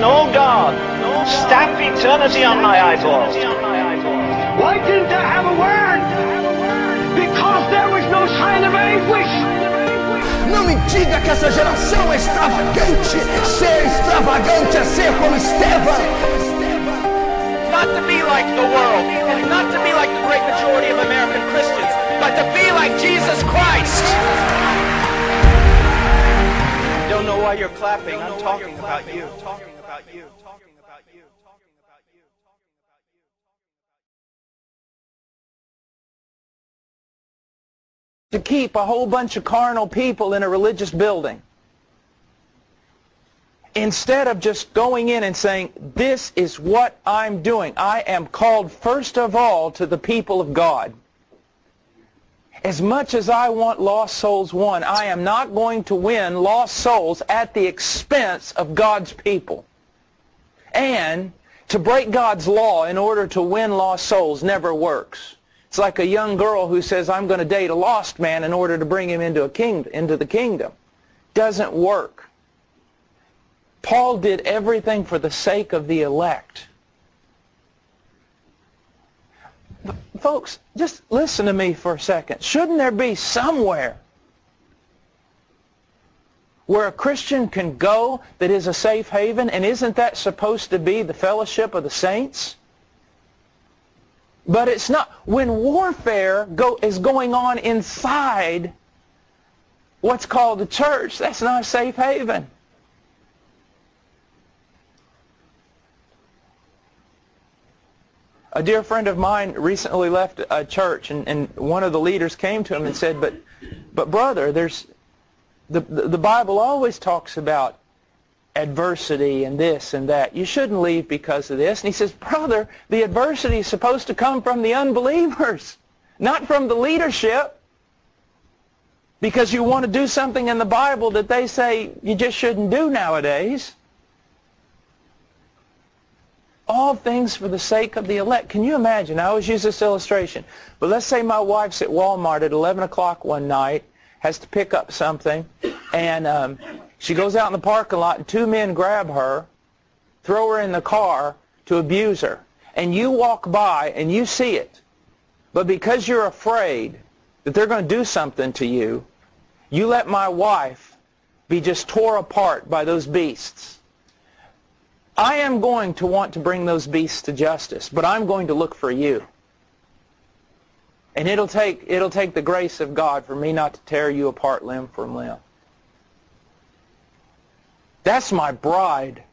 no God. Stamp eternity on my eyeballs. Why didn't I have a word? Because there was no sign of anguish. Não me diga que essa geração é extravagante. Ser extravagante é ser como Estevão. Not to be like the world, and not to be like the great majority of American Christians, but to be like Jesus Christ. Don't know why you're clapping. I'm talking about you. To keep a whole bunch of carnal people in a religious building, instead of just going in and saying, this is what I'm doing. I am called first of all to the people of God. As much as I want lost souls won, I am not going to win lost souls at the expense of God's people. And to break God's law in order to win lost souls never works. It's like a young girl who says, I'm going to date a lost man in order to bring him into the kingdom. Doesn't work. Paul did everything for the sake of the elect. Folks, just listen to me for a second. Shouldn't there be somewhere where a Christian can go that is a safe haven? And isn't that supposed to be the fellowship of the saints? But it's not. When warfare is going on inside what's called the church, that's not a safe haven. A dear friend of mine recently left a church, and one of the leaders came to him and said, but brother, the Bible always talks about adversity and this and that. You shouldn't leave because of this. And he says, brother, the adversity is supposed to come from the unbelievers, not from the leadership, because you want to do something in the Bible that they say you just shouldn't do nowadays. All things for the sake of the elect. Can you imagine? I always use this illustration. But let's say my wife's at Walmart at 11 o'clock one night, has to pick up something, and she goes out in the parking lot, and two men grab her, throw her in the car to abuse her. And you walk by, and you see it. But because you're afraid that they're going to do something to you, you let my wife be just tore apart by those beasts. I am going to want to bring those beasts to justice, but I'm going to look for you. And it'll take the grace of God for me not to tear you apart limb from limb. That's my bride.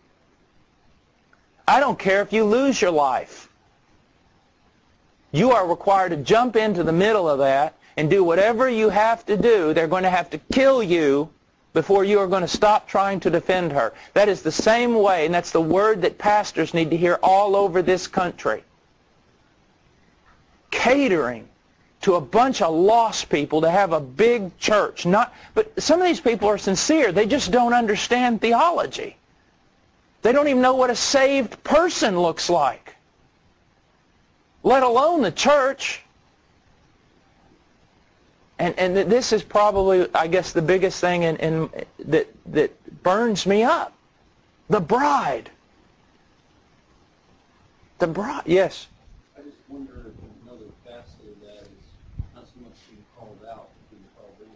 I don't care if you lose your life. You are required to jump into the middle of that and do whatever you have to do. They're going to have to kill you before you are going to stop trying to defend her. That is the same way, and that's the word that pastors need to hear all over this country. Catering to a bunch of lost people to have a big church. But some of these people are sincere. They just don't understand theology. They don't even know what a saved person looks like, let alone the church. And this is probably, I guess, the biggest thing that burns me up. The bride. The bride, yes. I just wonder if another facet of that is not so much being called out, but being called in.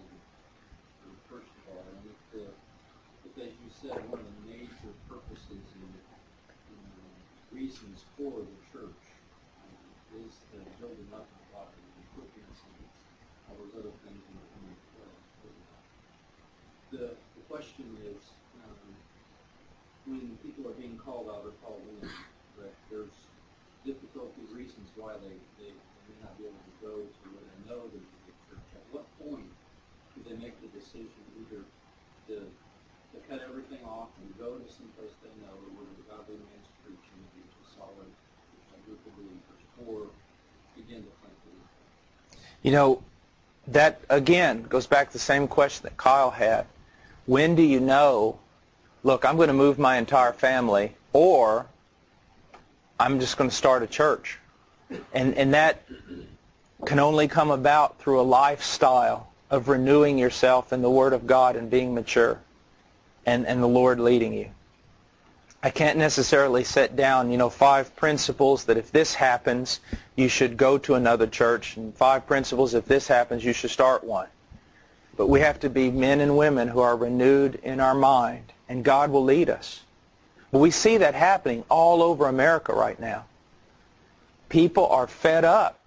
First of all, and if, as you said, one of the major purposes and reasons for the church is the building up of the body, the equipping and all those other things in the coming the question is, when people are being called out or called in, that there's difficulty reasons why they may not be able to go to where they know there's a good church. At what point do they make the decision either to cut everything off and go to someplace they know where the godly man's preaching and be a solid group of believers, or begin to plant believers? You know, that, again, goes back to the same question that Kyle had. When do you know, look, I'm going to move my entire family, or I'm just going to start a church? And that can only come about through a lifestyle of renewing yourself in the Word of God and being mature, and the Lord leading you. I can't necessarily set down, 5 principles that if this happens, you should go to another church, and 5 principles if this happens, you should start one. But we have to be men and women who are renewed in our mind, and God will lead us. But we see that happening all over America right now. People are fed up,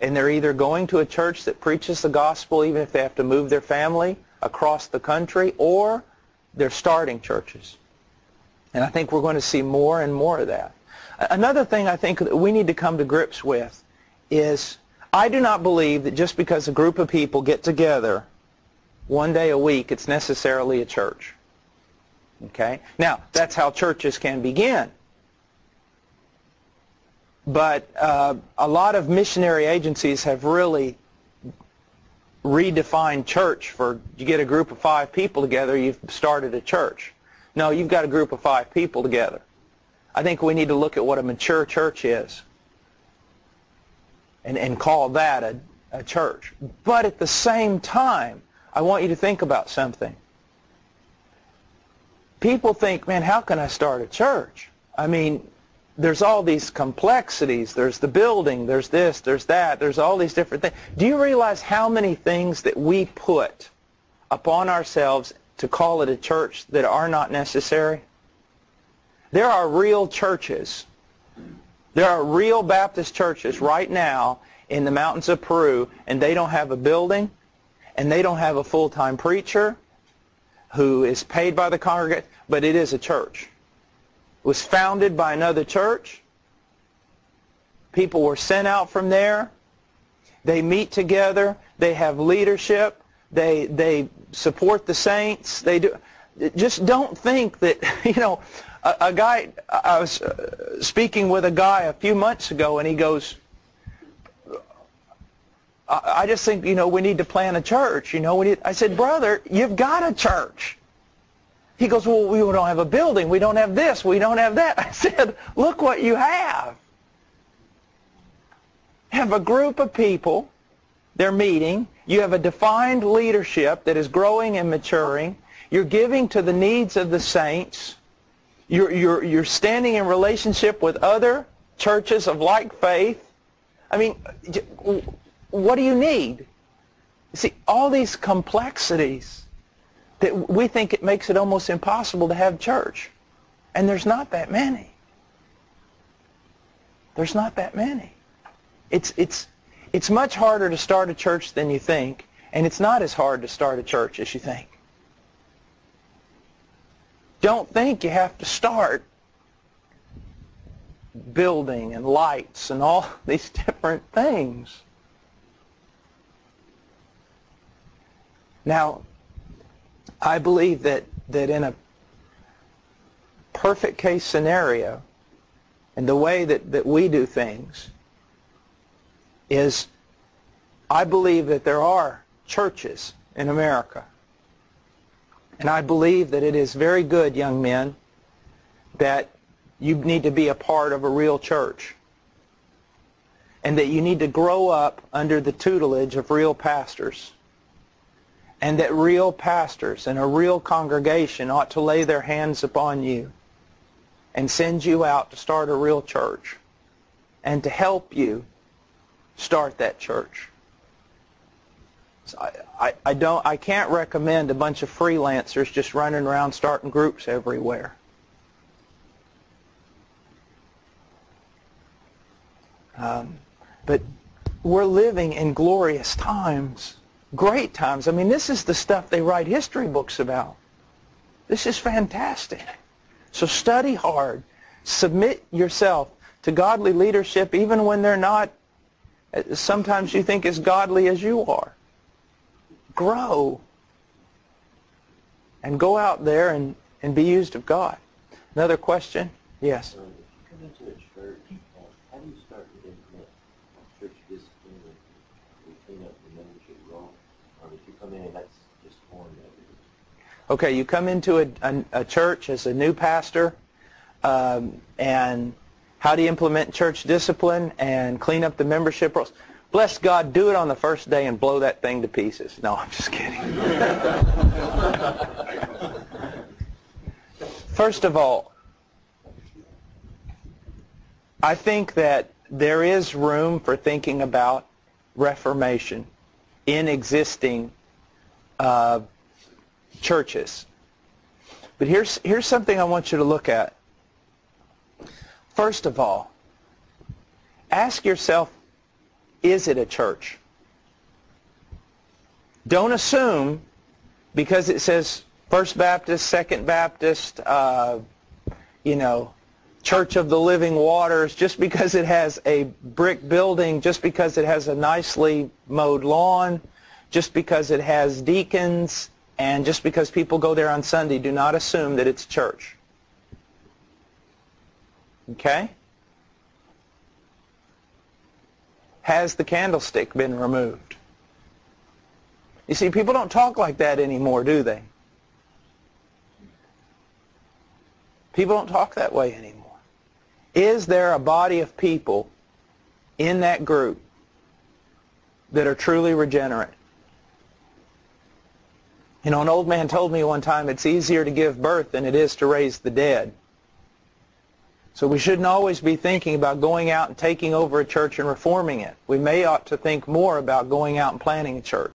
and they're either going to a church that preaches the gospel, even if they have to move their family across the country, or they're starting churches. And I think we're going to see more and more of that. Another thing I think that we need to come to grips with is I do not believe that just because a group of people get together one day a week, it's necessarily a church. Okay? Now, that's how churches can begin. But a lot of missionary agencies have really redefined church for, you get a group of 5 people together, you've started a church. No, you've got a group of 5 people together. I think we need to look at what a mature church is and call that a church. But at the same time, I want you to think about something. People think, man, how can I start a church? I mean, there's all these complexities. There's the building, there's this, there's that, there's all these different things. Do you realize how many things that we put upon ourselves to call it a church that are not necessary? There are real churches. There are real Baptist churches right now in the mountains of Peru, and they don't have a building, and they don't have a full-time preacher who is paid by the congregation, but it is a church. It was founded by another church. People were sent out from there. They meet together. They have leadership. They support the saints. They do. Just don't think that, a guy, I was speaking with a guy a few months ago, and he goes, I just think, we need to plant a church. I said, brother, you've got a church. He goes, well, we don't have a building. We don't have this. We don't have that. I said, look what you have. You have a group of people. They're meeting. You have a defined leadership that is growing and maturing. You're giving to the needs of the saints. You're standing in relationship with other churches of like faith. I mean, what do you need? You see, all these complexities that we think it makes it almost impossible to have church. And there's not that many. There's not that many. It's much harder to start a church than you think, and it's not as hard to start a church as you think. Don't think you have to start building and lights and all these different things. Now, I believe that in a perfect case scenario, and the way that we do things, is I believe that there are churches in America. And I believe that it is very good, young men, that you need to be a part of a real church. And that you need to grow up under the tutelage of real pastors. And that real pastors and a real congregation ought to lay their hands upon you and send you out to start a real church and to help you start that church. So I can't recommend a bunch of freelancers just running around starting groups everywhere. But we're living in glorious times, great times. I mean, this is the stuff they write history books about. This is fantastic. So study hard. Submit yourself to godly leadership even when they're not, sometimes you think, as godly as you are. Grow. And go out there and be used of God. Another question? Yes. If you come into a church, how do you start to implement church discipline and clean up the membership roll? Or if you come in and that's just foreign to everything? Okay, you come into a church as a new pastor, and how do you implement church discipline and clean up the membership rolls? Bless God, do it on the first day and blow that thing to pieces. No, I'm just kidding. First of all, I think that there is room for thinking about reformation in existing churches. But here's something I want you to look at. First of all, ask yourself, is it a church? Don't assume because it says First Baptist, Second Baptist, Church of the Living Waters, just because it has a brick building, just because it has a nicely mowed lawn, just because it has deacons, and just because people go there on Sunday, do not assume that it's church. Okay? Has the candlestick been removed? You see, people don't talk like that anymore, do they? People don't talk that way anymore. Is there a body of people in that group that are truly regenerate? You know, an old man told me one time it's easier to give birth than it is to raise the dead. So we shouldn't always be thinking about going out and taking over a church and reforming it. We may ought to think more about going out and planting a church.